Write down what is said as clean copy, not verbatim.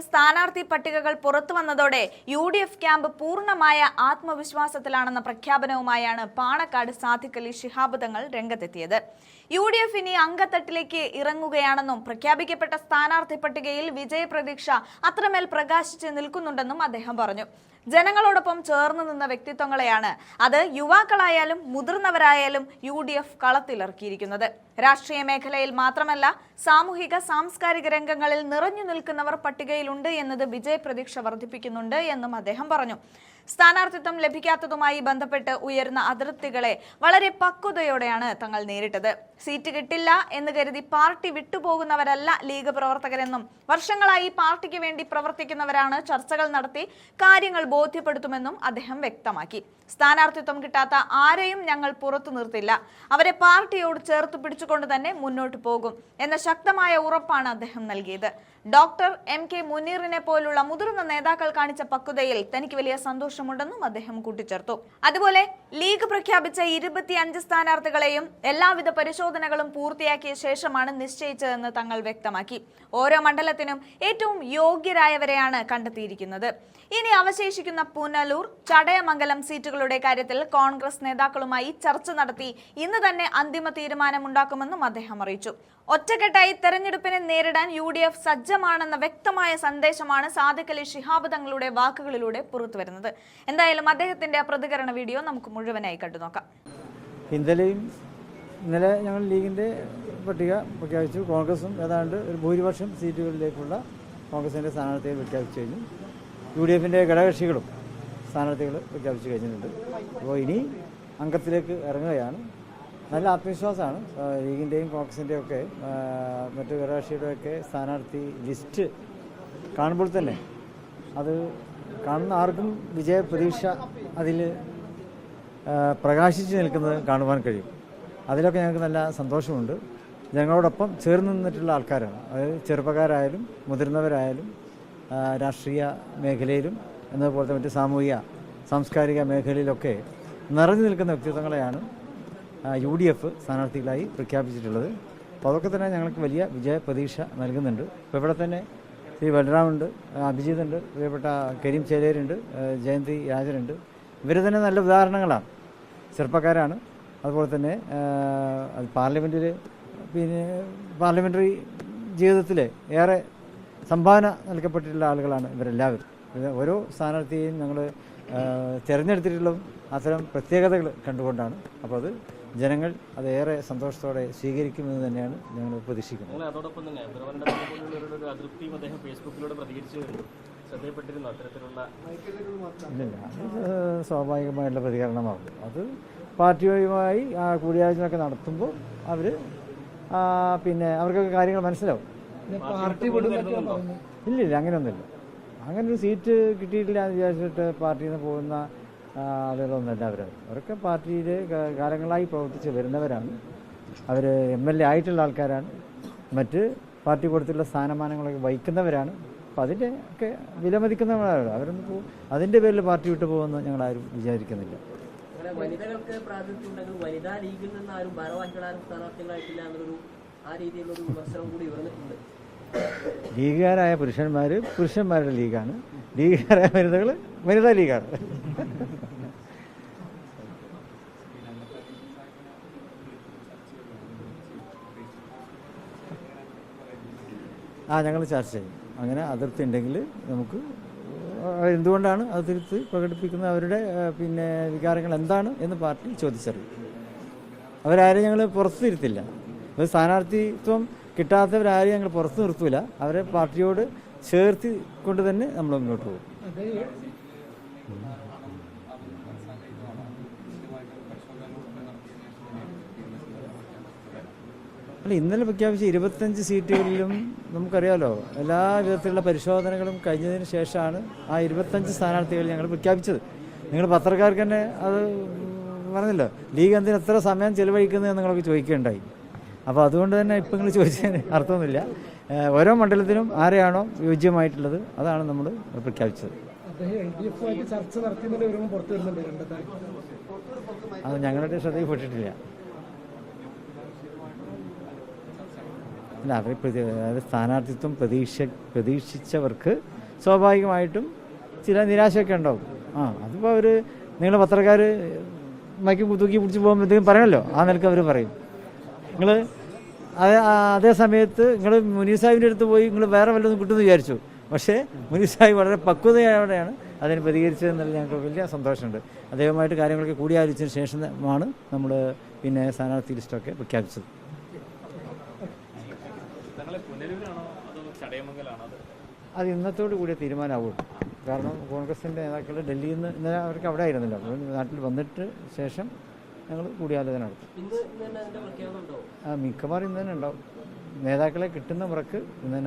സ്ഥാനാർത്ഥി പട്ടികകൾ പുറത്തു വന്നതോടെ UDF ക്യാമ്പ് പൂർണ്ണമായ ആത്മവിശ്വാസത്തിലാണെന്ന പ്രഖ്യാപനവുമായാണ് പാണക്കാട് സാദിഖ് അലി ശിഹാബ് തങ്ങൾ രംഗത്തെത്തിയത്. UDF ഇനി അംഗത്തട്ടിലേക്ക് ഇറങ്ങുകയാണെന്നും പ്രഖ്യാപിക്കപ്പെട്ട സ്ഥാനാർത്ഥി പട്ടികയിൽ വിജയപ്രതീക്ഷ അത്രമേൽ പ്രകാശിച്ച് നിൽക്കുന്നുണ്ടെന്നും അദ്ദേഹം പറഞ്ഞു. ജനങ്ങളോടൊപ്പം ചേർന്ന് നിന്ന വ്യക്തിത്വങ്ങളെയാണ്, അത് യുവാക്കളായാലും മുതിർന്നവരായാലും UDF കളത്തിലിറക്കിയിരിക്കുന്നത്. രാഷ്ട്രീയ മേഖലയിൽ മാത്രമല്ല, സാമൂഹിക സാംസ്കാരിക രംഗങ്ങളിൽ നിറഞ്ഞു നിൽക്കുന്നവർ പട്ടികയിലുണ്ട് എന്നത് വിജയപ്രതീക്ഷ വർദ്ധിപ്പിക്കുന്നുണ്ട് എന്നും അദ്ദേഹം പറഞ്ഞു. സ്ഥാനാർത്ഥിത്വം ലഭിക്കാത്തതുമായി ബന്ധപ്പെട്ട് ഉയർന്ന അതൃപ്തികളെ വളരെ പക്വതയോടെയാണ് തങ്ങൾ നേരിട്ടത്. സീറ്റ് കിട്ടില്ല എന്ന് കരുതി പാർട്ടി വിട്ടുപോകുന്നവരല്ല ലീഗ് പ്രവർത്തകരെന്നും വർഷങ്ങളായി പാർട്ടിക്ക് വേണ്ടി പ്രവർത്തിക്കുന്നവരാണ്, ചർച്ചകൾ നടത്തി കാര്യങ്ങൾ ബോധ്യപ്പെടുത്തുമെന്നും അദ്ദേഹം വ്യക്തമാക്കി. സ്ഥാനാർത്ഥിത്വം കിട്ടാത്ത ആരെയും ഞങ്ങൾ പുറത്തു നിർത്തില്ല, അവരെ പാർട്ടിയോട് ചേർത്ത് പിടിച്ചുകൊണ്ട് തന്നെ മുന്നോട്ട് പോകും എന്ന ശക്തമായ ഉറപ്പാണ് അദ്ദേഹം നൽകിയത്. ഡോക്ടർ MK മുനീറിനെ പോലുള്ള മുതിർന്ന നേതാക്കൾ കാണിച്ച പക്വതയിൽ തനിക്ക് വലിയ സന്തോഷമുണ്ടെന്നും അദ്ദേഹം കൂട്ടിച്ചേർത്തു. അതുപോലെ ലീഗ് പ്രഖ്യാപിച്ച 25 സ്ഥാനാർത്ഥികളെയും എല്ലാവിധ പരിശോധനകളും പൂർത്തിയാക്കിയ ശേഷമാണ് നിശ്ചയിച്ചതെന്ന് തങ്ങൾ വ്യക്തമാക്കി. ഓരോ മണ്ഡലത്തിനും ഏറ്റവും യോഗ്യരായവരെയാണ് കണ്ടെത്തിയിരിക്കുന്നത്. ഇനി അവശേഷിക്കുന്ന പുനലൂർ, ചടയമംഗലം സീറ്റുകളുടെ കാര്യത്തിൽ കോൺഗ്രസ് നേതാക്കളുമായി ചർച്ച നടത്തി ഇന്ന് തന്നെ അന്തിമ തീരുമാനമുണ്ടാക്കുമെന്നും അദ്ദേഹം അറിയിച്ചു. ഒറ്റക്കെട്ടായി തെരഞ്ഞെടുപ്പിനെ നേരിടാൻ UDF സജ്ജമാണെന്ന വ്യക്തമായ സന്ദേശമാണ് സാദിഖ് അലി ശിഹാബ് തങ്ങളുടെ വാക്കുകളിലൂടെ പുറത്തുവരുന്നത്. എന്തായാലും അദ്ദേഹത്തിന്റെ പ്രതികരണ വീഡിയോ നമുക്ക് മുഴുവനായി കണ്ടുനോക്കാം. ഇന്നലെ ഞങ്ങൾ ലീഗിന്റെ പട്ടിക പ്രഖ്യാപിച്ചു. കോൺഗ്രസും ഏതാണ്ട് ഒരു ഭൂരിപക്ഷം സീറ്റുകളിലേക്കുള്ള കോൺഗ്രസിന്റെ സ്ഥാനാർത്ഥിയെ പ്രഖ്യാപിച്ചു കഴിഞ്ഞു. UDFന്റെ ഘടകകക്ഷികളും സ്ഥാനാർത്ഥികൾ പ്രഖ്യാപിച്ചു കഴിഞ്ഞിട്ടുണ്ട്. അപ്പോൾ ഇനി അംഗത്തിലേക്ക് ഇറങ്ങുകയാണ്. നല്ല ആത്മവിശ്വാസമാണ്. ലീഗിൻ്റെയും കോൺഗ്രസിൻ്റെയും ഒക്കെ മറ്റു ഘടകകക്ഷിയുടെയൊക്കെ സ്ഥാനാർത്ഥി ലിസ്റ്റ് കാണുമ്പോൾ തന്നെ അത് കാണുന്ന ആർക്കും വിജയപ്രതീക്ഷ അതിൽ പ്രകാശിച്ചു നിൽക്കുന്നത് കാണുവാൻ കഴിയും. അതിലൊക്കെ ഞങ്ങൾക്ക് നല്ല സന്തോഷമുണ്ട്. ഞങ്ങളോടൊപ്പം ചേർന്ന് നിന്നിട്ടുള്ള ആൾക്കാരാണ്. അതായത് ചെറുപ്പക്കാരായാലും മുതിർന്നവരായാലും രാഷ്ട്രീയ മേഖലയിലും എന്നതുപോലത്തെ മറ്റ് സാമൂഹിക സാംസ്കാരിക മേഖലയിലൊക്കെ നിറഞ്ഞു നിൽക്കുന്ന വ്യക്തിത്വങ്ങളെയാണ് UDF സ്ഥാനാർത്ഥികളായി പ്രഖ്യാപിച്ചിട്ടുള്ളത്. അപ്പോൾ അതൊക്കെ തന്നെ ഞങ്ങൾക്ക് വലിയ വിജയപ്രതീക്ഷ നൽകുന്നുണ്ട്. ഇപ്പോൾ ഇവിടെ തന്നെ ശ്രീ ബലറാമുണ്ട്, അഭിജിത്തുണ്ട്, പ്രിയപ്പെട്ട കരീം ചേലേരുണ്ട്, ജയന്തി രാജനുണ്ട്. ഇവർ തന്നെ നല്ല ഉദാഹരണങ്ങളാണ്. ചെറുപ്പക്കാരാണ്. അതുപോലെ തന്നെ പാർലമെൻ്ററി ജീവിതത്തിൽ ഏറെ സംഭാവന നൽകപ്പെട്ടിട്ടുള്ള ആളുകളാണ് ഇവരെല്ലാവരും. ഓരോ സ്ഥാനാർത്ഥിയെയും ഞങ്ങൾ തിരഞ്ഞെടുത്തിട്ടുള്ളതും അത്തരം പ്രത്യേകതകൾ കണ്ടുകൊണ്ടാണ്. അപ്പോൾ അത് ജനങ്ങൾ അതേറെ സന്തോഷത്തോടെ സ്വീകരിക്കുമെന്ന് തന്നെയാണ് ഞങ്ങൾ പ്രതീക്ഷിക്കുന്നത്. അതോടൊപ്പം തന്നെ ഇല്ല, അത് സ്വാഭാവികമായിട്ടുള്ള പ്രതികരണമാണ്. അത് പാർട്ടിയുമായി കൂടിയാലോചനയൊക്കെ നടത്തുമ്പോൾ അവർ അവർക്കൊക്കെ കാര്യങ്ങൾ മനസ്സിലാവും. ഇല്ലില്ല, അങ്ങനെയൊന്നുമില്ല. അങ്ങനെ ഒരു സീറ്റ് കിട്ടിയിട്ടില്ല എന്ന് വിചാരിച്ചിട്ട് പാർട്ടിയിൽ നിന്ന് പോകുന്ന ആളുകളൊന്നുമല്ല. അവരൊക്കെ പാർട്ടിയിൽ കാലങ്ങളായി പ്രവർത്തിച്ച് വരുന്നവരാണ്. അവർ MLA ആയിട്ടുള്ള ആൾക്കാരാണ്. മറ്റ് പാർട്ടി കൊടുത്തുള്ള സ്ഥാനമാനങ്ങളൊക്കെ വഹിക്കുന്നവരാണ്. അപ്പം അതിൻ്റെ ഒക്കെ വിലമതിക്കുന്നവരാണ്. അവരൊന്നും അതിൻ്റെ പേരിൽ പാർട്ടി വിട്ടു പോകുമെന്ന് ഞങ്ങളാരും വിചാരിക്കുന്നില്ല. വനിതകൾക്ക് പ്രാതിനിധ്യം ഉണ്ടെങ്കിൽ വനിതാ ലീഗിൽ നിന്ന് ആരും ഭാരവാഹികളാരും സ്ഥാനാർത്ഥികളായിട്ടില്ല എന്നൊരു ആ രീതിയിലൊരു വിമർശനം കൂടി ഉയർന്നിട്ടുണ്ട്. ലീഗുകാരായ പുരുഷന്മാരുടെ ലീഗാണ്, ലീഗുകാരായ വനിതകൾ വനിതാ ലീഗാണ്. ഞങ്ങൾ ചർച്ച ചെയ്യും. അങ്ങനെ അതിർത്തി ഉണ്ടെങ്കിൽ നമുക്ക് എന്തുകൊണ്ടാണ് അതിർത്തി പ്രകടിപ്പിക്കുന്നത്, അവരുടെ വികാരങ്ങൾ എന്താണ് എന്ന് പാർട്ടി ചോദിച്ചറിയും. അവരാരും ഞങ്ങൾ പുറത്തു നിർത്തില്ല. ഒരു സ്ഥാനാർത്ഥിത്വം കിട്ടാത്തവരാരും ഞങ്ങൾ പുറത്തു നിർത്തൂല. അവരെ പാർട്ടിയോട് ചേർത്തി കൊണ്ട് തന്നെ നമ്മൾ മുന്നോട്ട് പോകും. അല്ല, ഇന്നലെ പ്രഖ്യാപിച്ച 25 സീറ്റുകളിലും നമുക്കറിയാമല്ലോ, എല്ലാ വിധത്തിലുള്ള പരിശോധനകളും കഴിഞ്ഞതിന് ശേഷമാണ് ആ 25 സ്ഥാനാർത്ഥികൾ ഞങ്ങൾ പ്രഖ്യാപിച്ചത്. നിങ്ങൾ പത്രക്കാർക്ക് തന്നെ അത് പറഞ്ഞല്ലോ, ലീഗ് എന്തിന് എത്ര സമയം ചെലവഴിക്കുന്നതെന്ന് നിങ്ങളൊക്കെ ചോദിക്കുകയുണ്ടായി. അപ്പോൾ അതുകൊണ്ട് തന്നെ ഇപ്പം നിങ്ങൾ ചോദിച്ചതിന് അർത്ഥമൊന്നുമില്ല. ഓരോ മണ്ഡലത്തിനും ആരെയാണോ യോജ്യമായിട്ടുള്ളത് അതാണ് നമ്മൾ പ്രഖ്യാപിച്ചത്. അത് ഞങ്ങളുടെ ശ്രദ്ധയിൽപ്പെട്ടിട്ടില്ല. അല്ല അവർ അതായത് സ്ഥാനാർത്ഥിത്വം പ്രതീക്ഷിച്ചവർക്ക് സ്വാഭാവികമായിട്ടും ചില നിരാശയൊക്കെ ഉണ്ടാവും. അതിപ്പോൾ അവർ നിങ്ങൾ പത്രക്കാർ മൈക്ക് തൂക്കി പിടിച്ച് പോകുമ്പോൾ എന്തെങ്കിലും പറയണമല്ലോ, ആ നിലക്ക് അവർ പറയും. നിങ്ങൾ അതേ സമയത്ത് നിങ്ങൾ മുനീർ സാഹിബിൻ്റെ അടുത്ത് പോയി നിങ്ങൾ വേറെ വല്ലതും കിട്ടുമെന്ന് വിചാരിച്ചു. പക്ഷേ മുനീർ സാഹിബ് വളരെ പക്വതയോടെയാണ് അതിന് പ്രതികരിച്ചതെന്നുള്ള ഞങ്ങൾക്ക് വലിയ സന്തോഷമുണ്ട്. അദ്ദേഹമായിട്ട് കാര്യങ്ങളൊക്കെ കൂടിയാലോചിച്ചതിന് ശേഷമാണ് നമ്മൾ പിന്നെ സ്ഥാനാർത്ഥി ലിസ്റ്റൊക്കെ പ്രഖ്യാപിച്ചത്. അത് ഇന്നത്തോടു കൂടിയ തീരുമാനമാവുള്ളൂ. കാരണം കോൺഗ്രസിൻ്റെ നേതാക്കൾ ഡൽഹിയിൽ നിന്ന് ഇന്നലെ അവർക്ക് അവിടെ ആയിരുന്നില്ല, അപ്പോൾ നാട്ടിൽ വന്നിട്ട് ശേഷം ഞങ്ങൾ കൂടിയാലോചന നടത്തും. മിക്കവാറും ഇന്ന് തന്നെ ഉണ്ടാവും. നേതാക്കളെ കിട്ടുന്ന മുറക്ക് ഇന്ന് തന്നെ